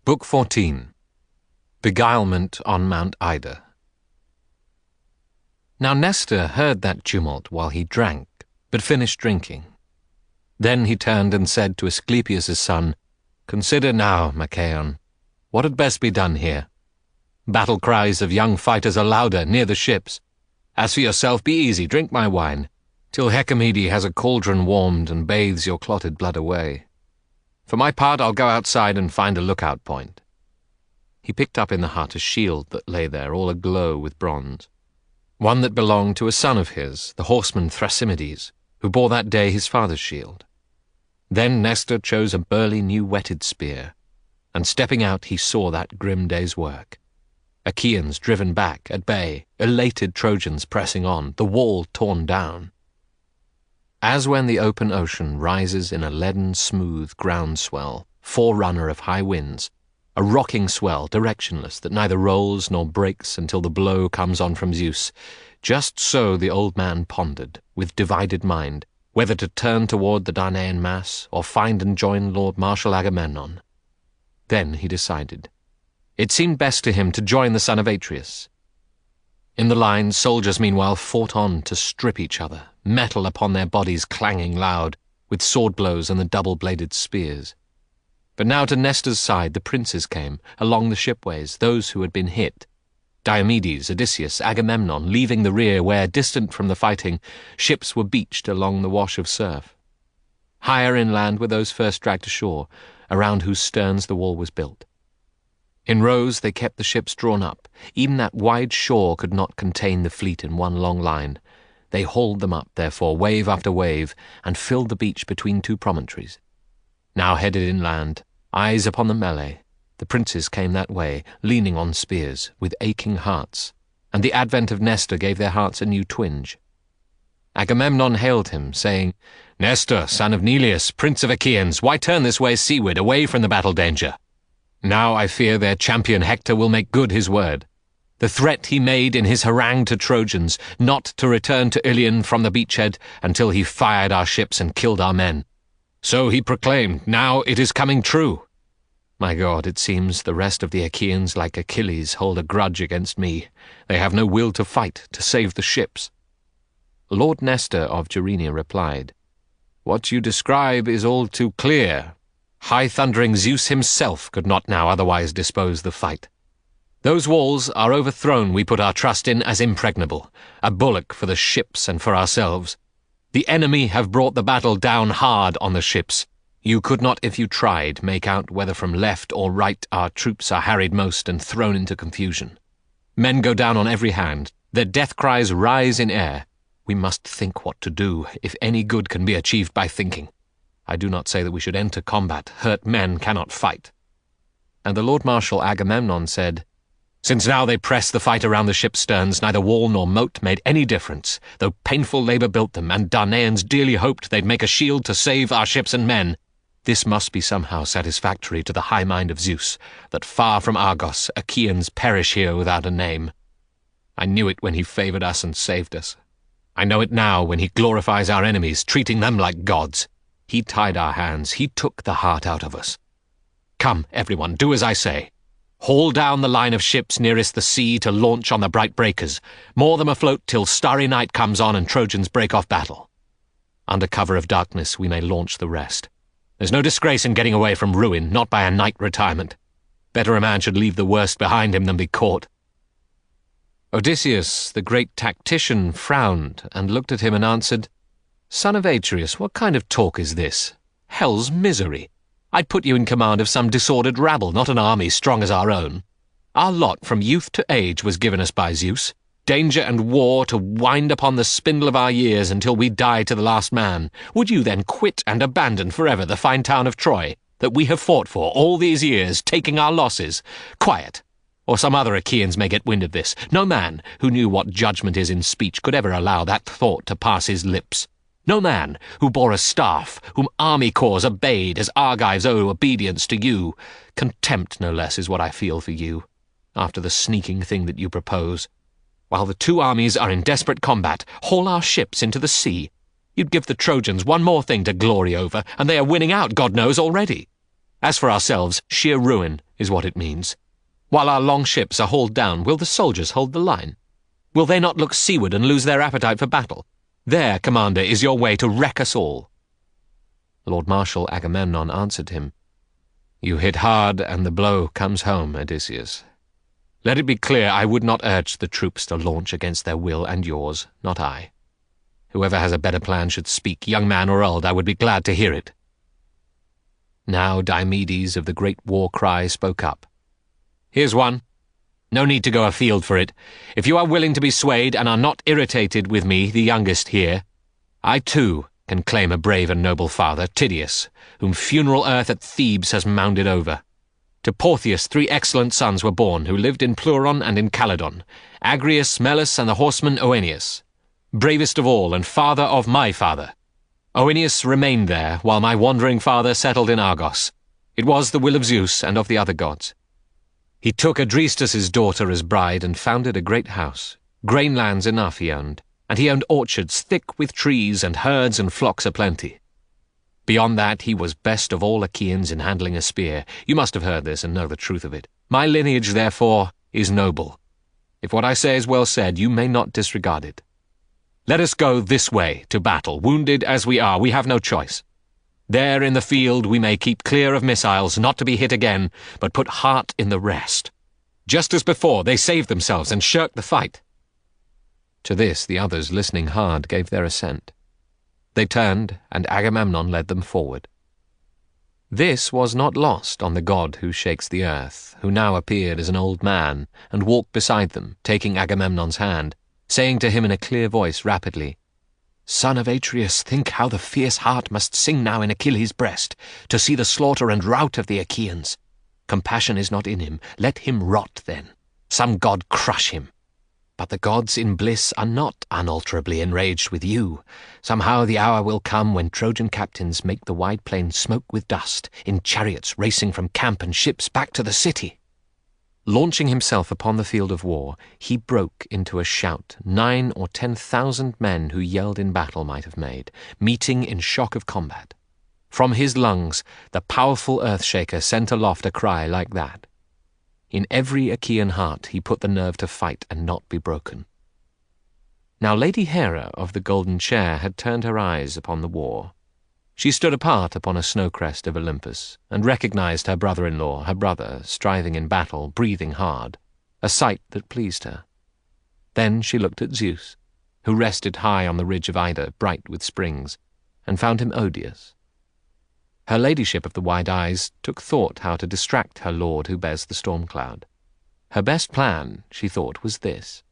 Book 14. Beguilement on Mount Ida. Now Nestor heard that tumult while he drank, but finished drinking. Then he turned and said to Asclepius' son, "Consider now, Achaean, what had best be done here? Battle cries of young fighters are louder near the ships. As for yourself, be easy, drink my wine, till Hector has a cauldron warmed and bathes your clotted blood away. For my part, I'll go outside and find a lookout point." He picked up in the hut a shield that lay there, all aglow with bronze, one that belonged to a son of his, the horseman Thrasymedes, who bore that day his father's shield. Then Nestor chose a burly new whetted spear, and stepping out he saw that grim day's work. Achaeans driven back, at bay, elated Trojans pressing on, the wall torn down. As when the open ocean rises in a leaden smooth groundswell, forerunner of high winds, a rocking swell directionless that neither rolls nor breaks until the blow comes on from Zeus, just so the old man pondered, with divided mind, whether to turn toward the Danaan mass or find and join Lord Marshal Agamemnon. Then he decided. It seemed best to him to join the son of Atreus. In the line, soldiers meanwhile fought on to strip each other, metal upon their bodies clanging loud, with sword blows and the double-bladed spears. But now to Nestor's side the princes came, along the shipways, those who had been hit. Diomedes, Odysseus, Agamemnon, leaving the rear where, distant from the fighting, ships were beached along the wash of surf. Higher inland were those first dragged ashore, around whose sterns the wall was built. In rows they kept the ships drawn up. Even that wide shore could not contain the fleet in one long line. They hauled them up, therefore, wave after wave, and filled the beach between two promontories. Now headed inland, eyes upon the melee, the princes came that way, leaning on spears, with aching hearts, and the advent of Nestor gave their hearts a new twinge. Agamemnon hailed him, saying, "Nestor, son of Neleus, prince of Achaeans, why turn this way seaward, away from the battle danger? Now I fear their champion Hector will make good his word. The threat he made in his harangue to Trojans, not to return to Iliad from the beachhead until he fired our ships and killed our men. So he proclaimed, now it is coming true. My God, it seems the rest of the Achaeans, like Achilles, hold a grudge against me. They have no will to fight, to save the ships." Lord Nestor of Gerenia replied, "What you describe is all too clear. High-thundering Zeus himself could not now otherwise dispose the fight. Those walls are overthrown we put our trust in as impregnable, a bulwark for the ships and for ourselves. The enemy have brought the battle down hard on the ships. You could not, if you tried, make out whether from left or right our troops are harried most and thrown into confusion. Men go down on every hand, their death cries rise in air. We must think what to do, if any good can be achieved by thinking. I do not say that we should enter combat. Hurt men cannot fight." And the Lord Marshal Agamemnon said, "Since now they press the fight around the ship's sterns, neither wall nor moat made any difference, though painful labour built them, and Danaans dearly hoped they'd make a shield to save our ships and men. This must be somehow satisfactory to the high mind of Zeus, that far from Argos, Achaeans perish here without a name. I knew it when he favoured us and saved us. I know it now when he glorifies our enemies, treating them like gods. He tied our hands, he took the heart out of us. Come, everyone, do as I say. Haul down the line of ships nearest the sea to launch on the bright breakers. Moor them afloat till starry night comes on and Trojans break off battle. Under cover of darkness we may launch the rest. There's no disgrace in getting away from ruin, not by a night retirement. Better a man should leave the worst behind him than be caught." Odysseus, the great tactician, frowned and looked at him and answered, "Son of Atreus, what kind of talk is this? Hell's misery. I'd put you in command of some disordered rabble, not an army strong as our own. Our lot from youth to age was given us by Zeus, danger and war to wind upon the spindle of our years until we die to the last man. Would you then quit and abandon forever the fine town of Troy, that we have fought for all these years, taking our losses? Quiet, or some other Achaeans may get wind of this. No man who knew what judgment is in speech could ever allow that thought to pass his lips. No man who bore a staff, whom army corps obeyed as Argives owe obedience to you. Contempt, no less, is what I feel for you, after the sneaking thing that you propose. While the two armies are in desperate combat, haul our ships into the sea. You'd give the Trojans one more thing to glory over, and they are winning out, God knows, already. As for ourselves, sheer ruin, is what it means. While our long ships are hauled down, will the soldiers hold the line? Will they not look seaward and lose their appetite for battle? There, Commander, is your way to wreck us all." Lord Marshal Agamemnon answered him, "You hit hard, and the blow comes home, Odysseus. Let it be clear, I would not urge the troops to launch against their will and yours, not I. Whoever has a better plan should speak, young man or old, I would be glad to hear it." Now Diomedes of the great war cry spoke up. "Here's one. No need to go afield for it. If you are willing to be swayed and are not irritated with me, the youngest here, I too can claim a brave and noble father, Tydeus, whom funeral earth at Thebes has mounded over. To Portheus 3 excellent sons were born, who lived in Pleuron and in Calydon, Agrius, Melus, and the horseman Oeneus, bravest of all and father of my father. Oeneus remained there, while my wandering father settled in Argos. It was the will of Zeus and of the other gods. He took Adrestus' daughter as bride and founded a great house. Grain lands enough he owned, and he owned orchards thick with trees and herds and flocks aplenty. Beyond that, he was best of all Achaeans in handling a spear. You must have heard this and know the truth of it. My lineage, therefore, is noble. If what I say is well said, you may not disregard it. Let us go this way to battle. Wounded as we are, we have no choice. There in the field we may keep clear of missiles, not to be hit again, but put heart in the rest. Just as before, they saved themselves and shirked the fight." To this the others, listening hard, gave their assent. They turned, and Agamemnon led them forward. This was not lost on the god who shakes the earth, who now appeared as an old man, and walked beside them, taking Agamemnon's hand, saying to him in a clear voice rapidly, "Son of Atreus, think how the fierce heart must sing now in Achilles' breast, to see the slaughter and rout of the Achaeans. Compassion is not in him. Let him rot then. Some god crush him. But the gods in bliss are not unalterably enraged with you. Somehow the hour will come when Trojan captains make the wide plain smoke with dust, in chariots racing from camp and ships back to the city." Launching himself upon the field of war, he broke into a shout 9,000 or 10,000 men who yelled in battle might have made, meeting in shock of combat. From his lungs, the powerful earth-shaker sent aloft a cry like that. In every Achaean heart he put the nerve to fight and not be broken. Now Lady Hera of the golden chair had turned her eyes upon the war. She stood apart upon a snow crest of Olympus, and recognized her brother-in-law, her brother, striving in battle, breathing hard, a sight that pleased her. Then she looked at Zeus, who rested high on the ridge of Ida, bright with springs, and found him odious. Her ladyship of the wide eyes took thought how to distract her lord who bears the storm cloud. Her best plan, she thought, was this: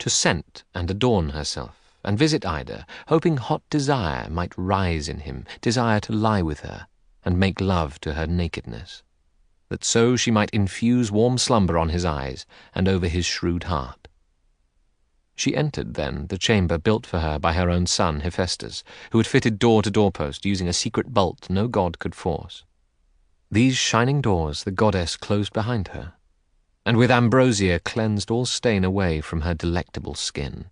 to scent and adorn herself, and visit Ida, hoping hot desire might rise in him, desire to lie with her, and make love to her nakedness, that so she might infuse warm slumber on his eyes and over his shrewd heart. She entered, then, the chamber built for her by her own son Hephaestus, who had fitted door to doorpost using a secret bolt no god could force. These shining doors the goddess closed behind her, and with ambrosia cleansed all stain away from her delectable skin.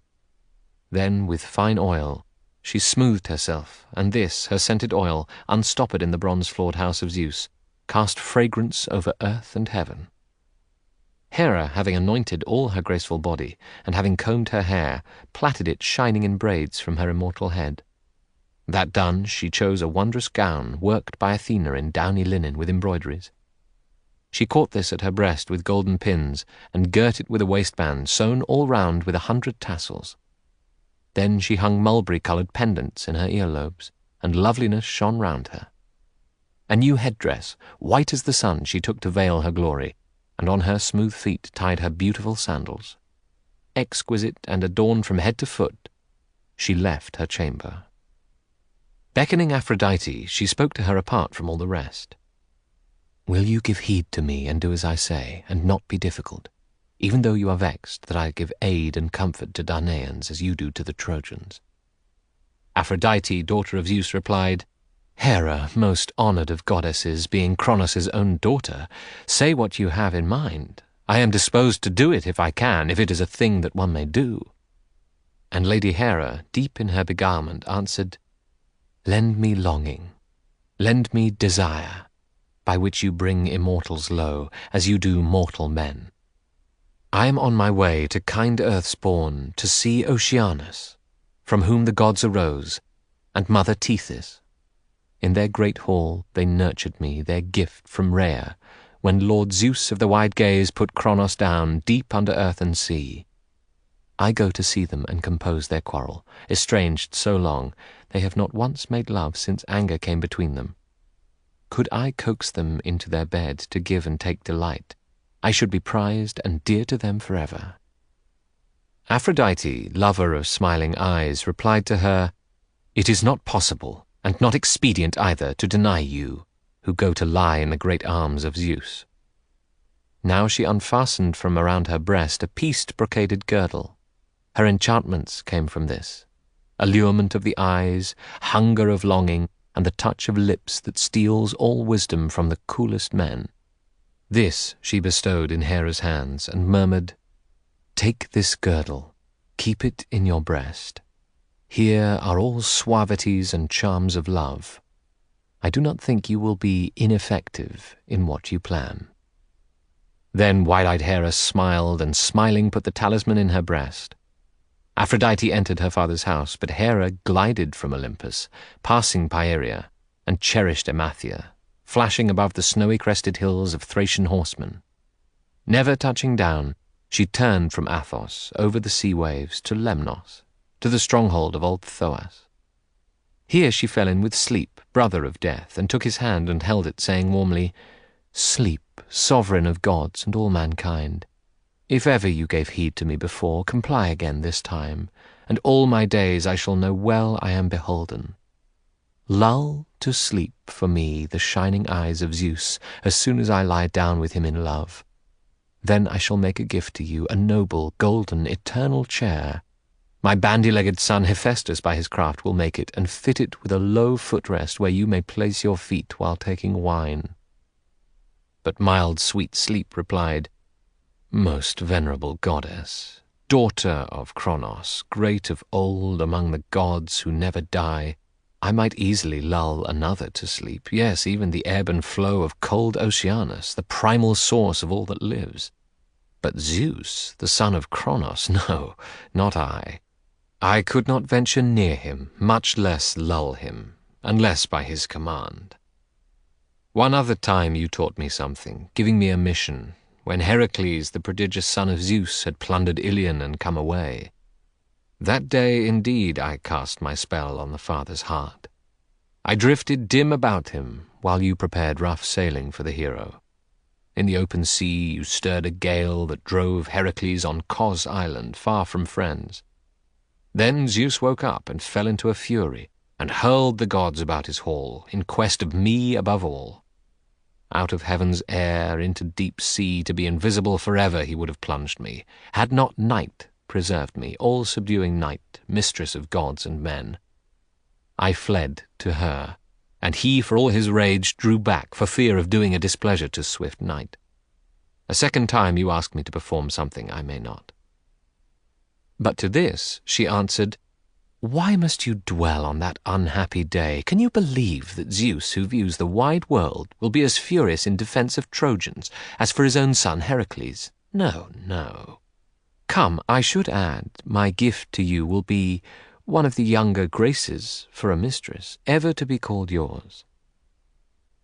Then, with fine oil, she smoothed herself, and this, her scented oil, unstoppered in the bronze-floored house of Zeus, cast fragrance over earth and heaven. Hera, having anointed all her graceful body, and having combed her hair, plaited it shining in braids from her immortal head. That done, she chose a wondrous gown, worked by Athena in downy linen with embroideries. She caught this at her breast with golden pins, and girt it with a waistband sewn all round with 100 tassels. Then she hung mulberry-coloured pendants in her earlobes, and loveliness shone round her. A new headdress, white as the sun, she took to veil her glory, and on her smooth feet tied her beautiful sandals. Exquisite and adorned from head to foot, she left her chamber. Beckoning Aphrodite, she spoke to her apart from all the rest. "Will you give heed to me and do as I say, and not be difficult, even though you are vexed that I give aid and comfort to Danaans as you do to the Trojans?" Aphrodite, daughter of Zeus, replied, "Hera, most honoured of goddesses, being Cronos' own daughter, say what you have in mind. I am disposed to do it if I can, if it is a thing that one may do." And Lady Hera, deep in her beguilement, answered, "Lend me longing, lend me desire, by which you bring immortals low, as you do mortal men. I am on my way to kind earth's bourne, to see Oceanus, from whom the gods arose, and mother Tethys. In their great hall they nurtured me, their gift from Rhea, when Lord Zeus of the wide gaze put Cronos down deep under earth and sea. I go to see them and compose their quarrel, estranged so long, they have not once made love since anger came between them. Could I coax them into their bed to give and take delight, I should be prized and dear to them forever. Aphrodite, lover of smiling eyes, replied to her, It is not possible, and not expedient either, to deny you, who go to lie in the great arms of Zeus. Now she unfastened from around her breast a pieced brocaded girdle. Her enchantments came from this, allurement of the eyes, hunger of longing, and the touch of lips that steals all wisdom from the coolest men. This she bestowed in Hera's hands, and murmured, Take this girdle, keep it in your breast. Here are all suavities and charms of love. I do not think you will be ineffective in what you plan. Then wide-eyed Hera smiled, and smiling put the talisman in her breast. Aphrodite entered her father's house, but Hera glided from Olympus, passing Pieria, and cherished Emathia, flashing above the snowy-crested hills of Thracian horsemen. Never touching down, she turned from Athos over the sea waves to Lemnos, to the stronghold of old Thoas. Here she fell in with Sleep, brother of Death, and took his hand and held it, saying warmly, Sleep, sovereign of gods and all mankind, if ever you gave heed to me before, comply again this time, and all my days I shall know well I am beholden. Lull to sleep for me the shining eyes of Zeus as soon as I lie down with him in love. Then I shall make a gift to you, a noble, golden, eternal chair. My bandy-legged son Hephaestus by his craft will make it, and fit it with a low footrest where you may place your feet while taking wine. But mild sweet Sleep replied, Most venerable goddess, daughter of Cronos, great of old among the gods who never die, I might easily lull another to sleep, yes, even the ebb and flow of cold Oceanus, the primal source of all that lives. But Zeus, the son of Cronos, no, not I. I could not venture near him, much less lull him, unless by his command. One other time you taught me something, giving me a mission, when Heracles, the prodigious son of Zeus, had plundered Iliad and come away. That day, indeed, I cast my spell on the father's heart. I drifted dim about him, while you prepared rough sailing for the hero. In the open sea you stirred a gale that drove Heracles on Cos Island, far from friends. Then Zeus woke up and fell into a fury, and hurled the gods about his hall, in quest of me above all. Out of heaven's air into deep sea, to be invisible forever he would have plunged me, had not night preserved me, all-subduing night, mistress of gods and men. I fled to her, and he, for all his rage, drew back for fear of doing a displeasure to swift night. A second time you asked me to perform something I may not. But to this she answered, Why must you dwell on that unhappy day? Can you believe that Zeus, who views the wide world, will be as furious in defense of Trojans as for his own son Heracles? No, no. Come, I should add, my gift to you will be one of the younger Graces for a mistress, ever to be called yours.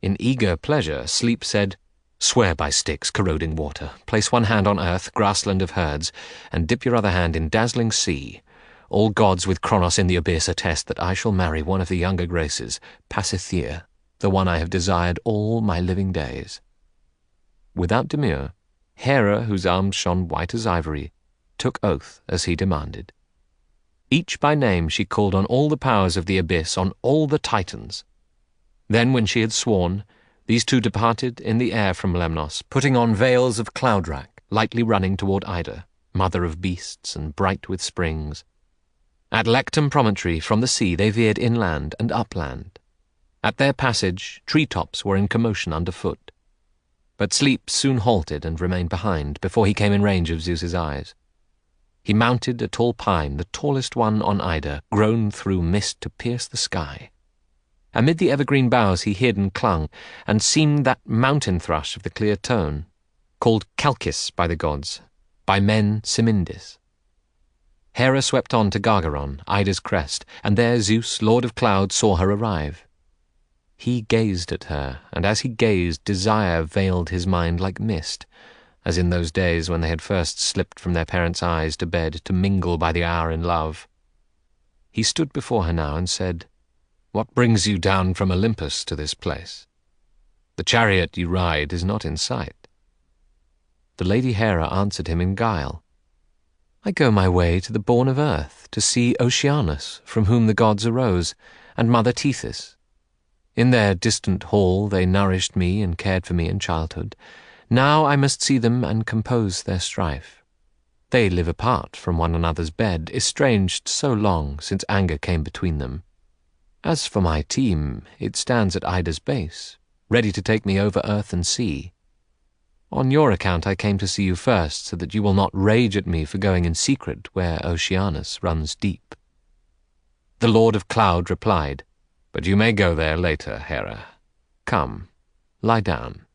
In eager pleasure, Sleep said, Swear by Styx, corroding water, place one hand on earth, grassland of herds, and dip your other hand in dazzling sea. All gods with Cronos in the abyss attest that I shall marry one of the younger Graces, Pasithea, the one I have desired all my living days. Without demur, Hera, whose arms shone white as ivory, took oath as he demanded. Each by name she called on all the powers of the abyss, on all the Titans. Then when she had sworn, these two departed in the air from Lemnos, putting on veils of cloud-rack, lightly running toward Ida, mother of beasts and bright with springs. At Lectum promontory from the sea they veered inland and upland. At their passage tree-tops were in commotion underfoot. But Sleep soon halted and remained behind before he came in range of Zeus's eyes. He mounted a tall pine, the tallest one on Ida, grown through mist to pierce the sky. Amid the evergreen boughs he hid and clung, and seemed that mountain thrush of the clear tone, called Chalcis by the gods, by men Simindis. Hera swept on to Gargaron, Ida's crest, and there Zeus, lord of clouds, saw her arrive. He gazed at her, and as he gazed, desire veiled his mind like mist, as in those days when they had first slipped from their parents' eyes to bed to mingle by the hour in love. He stood before her now and said, "What brings you down from Olympus to this place? The chariot you ride is not in sight." The Lady Hera answered him in guile, "I go my way to the bourne of earth, to see Oceanus, from whom the gods arose, and Mother Tethys. In their distant hall they nourished me and cared for me in childhood. Now I must see them and compose their strife. They live apart from one another's bed, estranged so long since anger came between them. As for my team, it stands at Ida's base, ready to take me over earth and sea. On your account I came to see you first, so that you will not rage at me for going in secret where Oceanus runs deep." The Lord of Cloud replied, "But you may go there later, Hera. Come, lie down.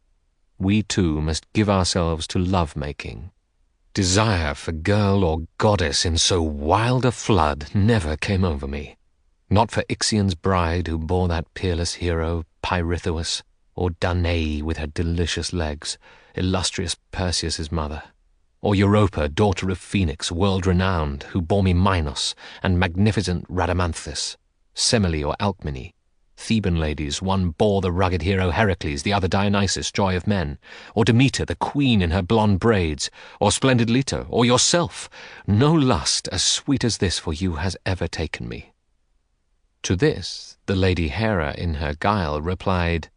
We too must give ourselves to love-making. Desire for girl or goddess in so wild a flood never came over me. Not for Ixion's bride who bore that peerless hero, Pirithous, or Danae with her delicious legs, illustrious Perseus' mother, or Europa, daughter of Phoenix, world-renowned, who bore me Minos and magnificent Rhadamanthus, Semele or Alcmene. Theban ladies, one bore the rugged hero Heracles, the other Dionysus, joy of men, or Demeter, the queen in her blonde braids, or splendid Leto, or yourself. No lust as sweet as this for you has ever taken me." To this, the Lady Hera in her guile replied,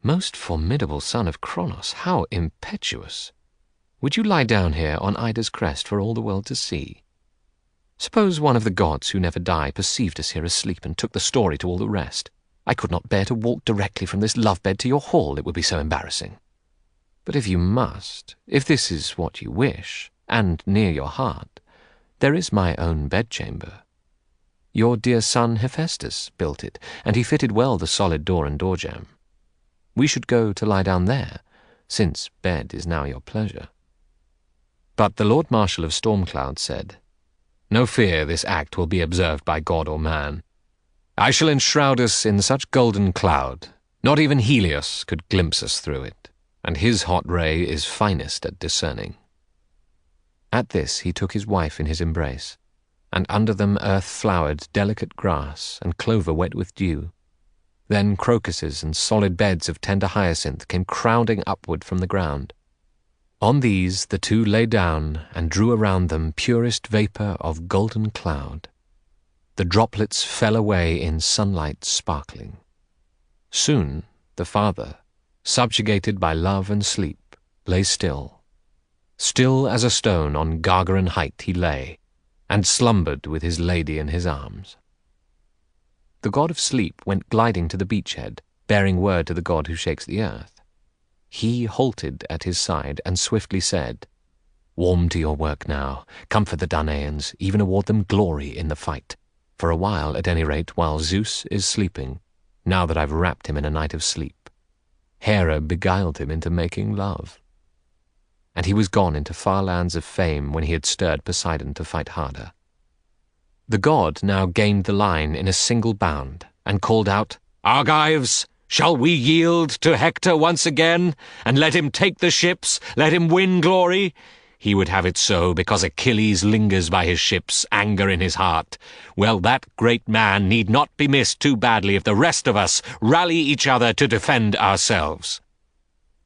"Most formidable son of Cronos, how impetuous! Would you lie down here on Ida's crest for all the world to see? Suppose one of the gods who never die perceived us here asleep and took the story to all the rest. I could not bear to walk directly from this love-bed to your hall, it would be so embarrassing. But if you must, if this is what you wish, and near your heart, there is my own bedchamber. Your dear son Hephaestus built it, and he fitted well the solid door and door-jamb. We should go to lie down there, since bed is now your pleasure." But the Lord Marshal of Stormcloud said, "No fear this act will be observed by god or man. I shall enshroud us in such golden cloud, not even Helios could glimpse us through it, and his hot ray is finest at discerning." At this he took his wife in his embrace, and under them earth flowered delicate grass and clover wet with dew. Then crocuses and solid beds of tender hyacinth came crowding upward from the ground. On these the two lay down and drew around them purest vapour of golden cloud. The droplets fell away in sunlight sparkling. Soon the father, subjugated by love and sleep, lay still. Still as a stone on Gargaron height he lay, and slumbered with his lady in his arms. The god of sleep went gliding to the beachhead, bearing word to the god who shakes the earth. He halted at his side and swiftly said, "Warm to your work now, comfort the Danaans, even award them glory in the fight. For a while, at any rate, while Zeus is sleeping, now that I've wrapped him in a night of sleep. Hera beguiled him into making love." And he was gone into far lands of fame when he had stirred Poseidon to fight harder. The god now gained the line in a single bound, and called out, "Argives, shall we yield to Hector once again, and let him take the ships, let him win glory? He would have it so, because Achilles lingers by his ships, anger in his heart. Well, that great man need not be missed too badly if the rest of us rally each other to defend ourselves.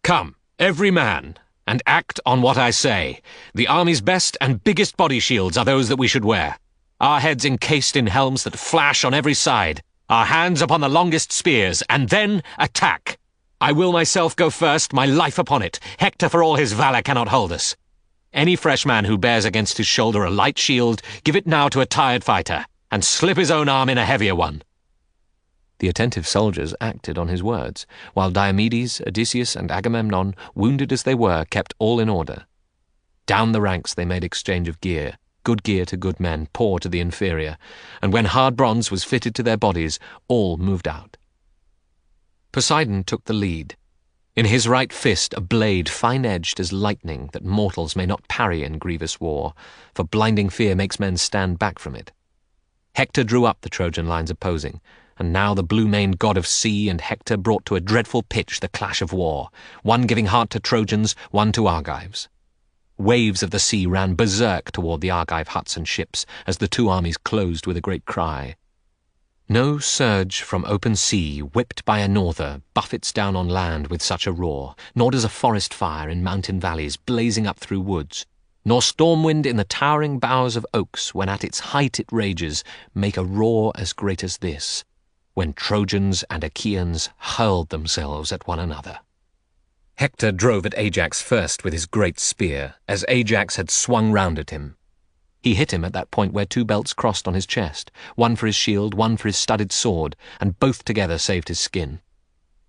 Come, every man, and act on what I say. The army's best and biggest body shields are those that we should wear. Our heads encased in helms that flash on every side, our hands upon the longest spears, and then attack. I will myself go first, my life upon it. Hector for all his valour cannot hold us. Any fresh man who bears against his shoulder a light shield, give it now to a tired fighter, and slip his own arm in a heavier one." The attentive soldiers acted on his words, while Diomedes, Odysseus, and Agamemnon, wounded as they were, kept all in order. Down the ranks they made exchange of gear, good gear to good men, poor to the inferior, and when hard bronze was fitted to their bodies, all moved out. Poseidon took the lead. In his right fist a blade fine-edged as lightning that mortals may not parry in grievous war, for blinding fear makes men stand back from it. Hector drew up the Trojan lines opposing, and now the blue-maned god of sea and Hector brought to a dreadful pitch the clash of war, one giving heart to Trojans, one to Argives. Waves of the sea ran berserk toward the Argive huts and ships as the two armies closed with a great cry. No surge from open sea, whipped by a norther, buffets down on land with such a roar, nor does a forest fire in mountain valleys blazing up through woods, nor storm wind in the towering boughs of oaks, when at its height it rages, make a roar as great as this, when Trojans and Achaeans hurled themselves at one another. Hector drove at Ajax first with his great spear, as Ajax had swung round at him. He hit him at that point where two belts crossed on his chest, one for his shield, one for his studded sword, and both together saved his skin.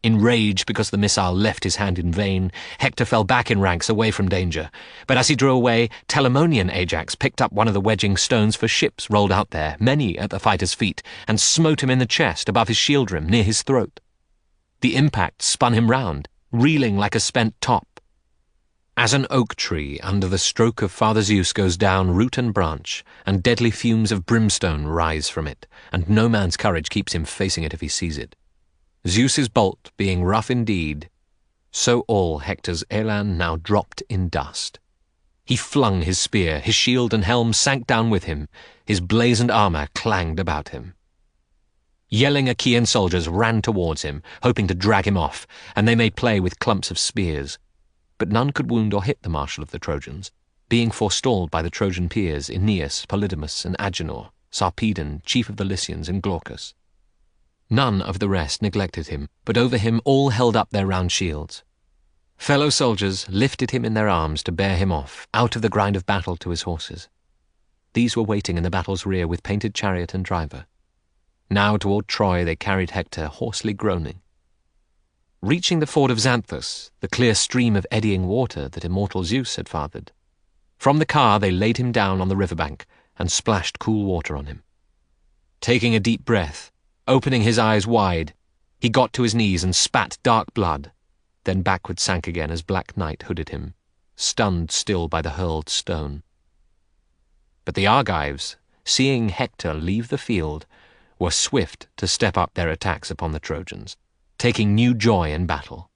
In rage because the missile left his hand in vain, Hector fell back in ranks away from danger. But as he drew away, Telamonian Ajax picked up one of the wedging stones for ships rolled out there, many at the fighter's feet, and smote him in the chest above his shield rim near his throat. The impact spun him round, reeling like a spent top. As an oak tree under the stroke of Father Zeus goes down root and branch, and deadly fumes of brimstone rise from it, and no man's courage keeps him facing it if he sees it. Zeus's bolt being rough indeed, so all Hector's elan now dropped in dust. He flung his spear, his shield and helm sank down with him, his blazoned armour clanged about him. Yelling Achaean soldiers ran towards him, hoping to drag him off, and they made play with clumps of spears. But none could wound or hit the marshal of the Trojans, being forestalled by the Trojan peers Aeneas, Polydamas, and Agenor, Sarpedon, chief of the Lycians, and Glaucus. None of the rest neglected him, but over him all held up their round shields. Fellow soldiers lifted him in their arms to bear him off, out of the grind of battle to his horses. These were waiting in the battle's rear with painted chariot and driver. Now toward Troy they carried Hector, hoarsely groaning. Reaching the ford of Xanthus, the clear stream of eddying water that immortal Zeus had fathered, from the car they laid him down on the riverbank and splashed cool water on him. Taking a deep breath, opening his eyes wide, he got to his knees and spat dark blood, then backward sank again as black night hooded him, stunned still by the hurled stone. But the Argives, seeing Hector leave the field, were swift to step up their attacks upon the Trojans, taking new joy in battle.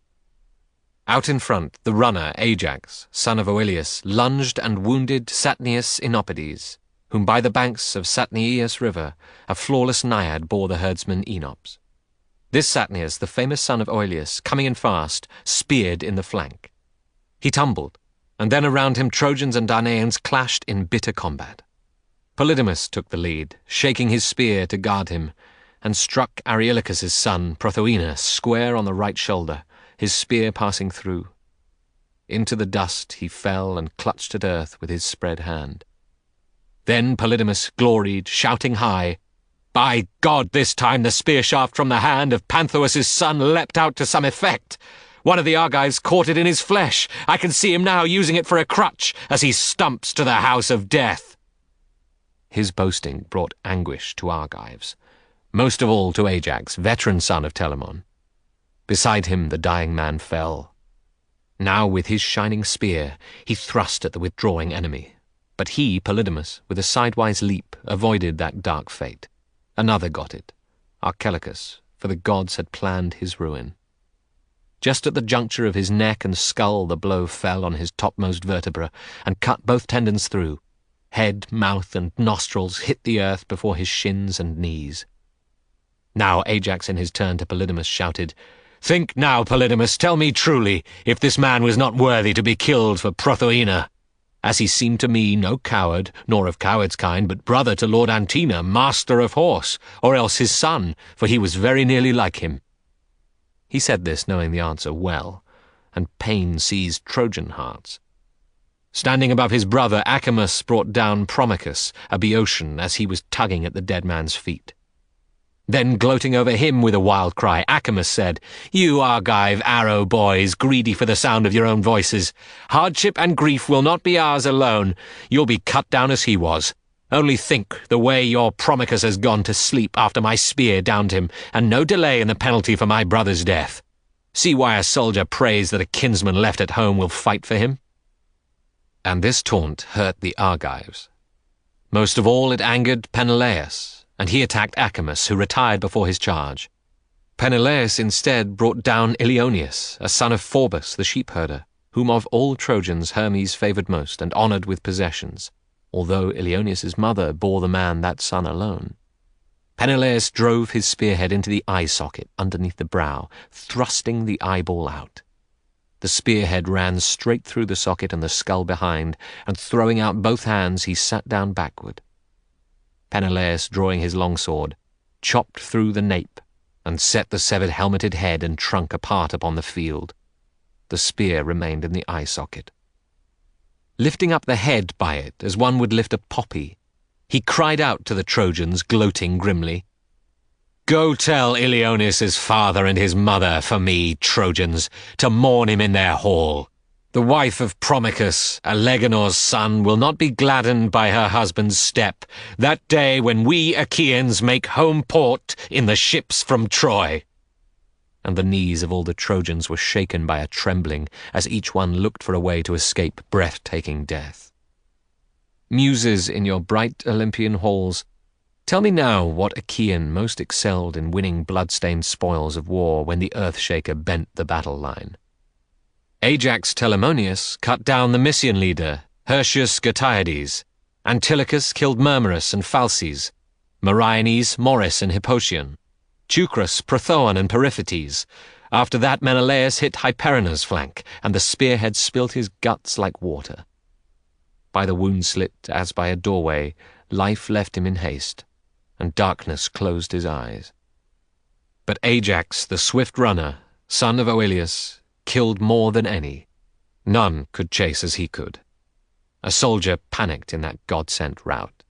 Out in front, the runner Ajax, son of Oileus, lunged and wounded Satnius Inopides, whom by the banks of Satniaeus river a flawless naiad bore the herdsman Enops. This Satnius, the famous son of Oileus, coming in fast, speared in the flank. He tumbled, and then around him Trojans and Danaans clashed in bitter combat. Polydamas took the lead, shaking his spear to guard him, and struck Areilycus' son, Prothoenus, square on the right shoulder, his spear passing through. Into the dust he fell and clutched at earth with his spread hand. Then Polydamas gloried, shouting high, "By God, this time the spear shaft from the hand of Panthous' son leapt out to some effect. One of the Argives caught it in his flesh. I can see him now using it for a crutch as he stumps to the house of death." His boasting brought anguish to Argives, most of all to Ajax, veteran son of Telamon. Beside him the dying man fell. Now with his shining spear he thrust at the withdrawing enemy, but he, Polydamas, with a sidewise leap, avoided that dark fate. Another got it, Archelicus, for the gods had planned his ruin. Just at the juncture of his neck and skull the blow fell on his topmost vertebra and cut both tendons through. Head, mouth, and nostrils hit the earth before his shins and knees. Now Ajax in his turn to Polydamas shouted, "Think now, Polydamas, tell me truly, if this man was not worthy to be killed for Prothoena, as he seemed to me no coward, nor of coward's kind, but brother to Lord Antenor, master of horse, or else his son, for he was very nearly like him." He said this knowing the answer well, and pain seized Trojan hearts. Standing above his brother, Acamas brought down Promachus, a Boeotian, as he was tugging at the dead man's feet. Then, gloating over him with a wild cry, Acamas said, "You Argive arrow boys, greedy for the sound of your own voices, hardship and grief will not be ours alone. You'll be cut down as he was. Only think the way your Promachus has gone to sleep after my spear downed him, and no delay in the penalty for my brother's death. See why a soldier prays that a kinsman left at home will fight for him." And this taunt hurt the Argives. Most of all it angered Peneleus, and he attacked Acamas, who retired before his charge. Peneleus instead brought down Ilioneus, a son of Phorbas the sheepherder, whom of all Trojans Hermes favoured most and honoured with possessions, although Ilioneus's mother bore the man that son alone. Peneleus drove his spearhead into the eye socket underneath the brow, thrusting the eyeball out. The spearhead ran straight through the socket and the skull behind, and throwing out both hands he sat down backward. Peneleus, drawing his longsword, chopped through the nape, and set the severed helmeted head and trunk apart upon the field. The spear remained in the eye socket. Lifting up the head by it, as one would lift a poppy, he cried out to the Trojans, gloating grimly, "Go tell Ilioneus's father and his mother for me, Trojans, to mourn him in their hall. The wife of Promachus, Alegenor's son, will not be gladdened by her husband's step that day when we Achaeans make home port in the ships from Troy." And the knees of all the Trojans were shaken by a trembling as each one looked for a way to escape breathtaking death. Muses in your bright Olympian halls, tell me now what Achaean most excelled in winning blood-stained spoils of war when the Earthshaker bent the battle line. Ajax Telamonius cut down the Mysian leader, Hirtius Gotaides. Antilochus killed Murmerus and Phalces, Meriones, Morris and Hippotion, Teucrus, Prothoon and Periphetes. After that Menelaus hit Hyperena's flank, and the spearhead spilt his guts like water. By the wound slit, as by a doorway, life left him in haste, and darkness closed his eyes. But Ajax, the swift runner, son of Oileus, killed more than any. None could chase as he could. A soldier panicked in that God-sent rout.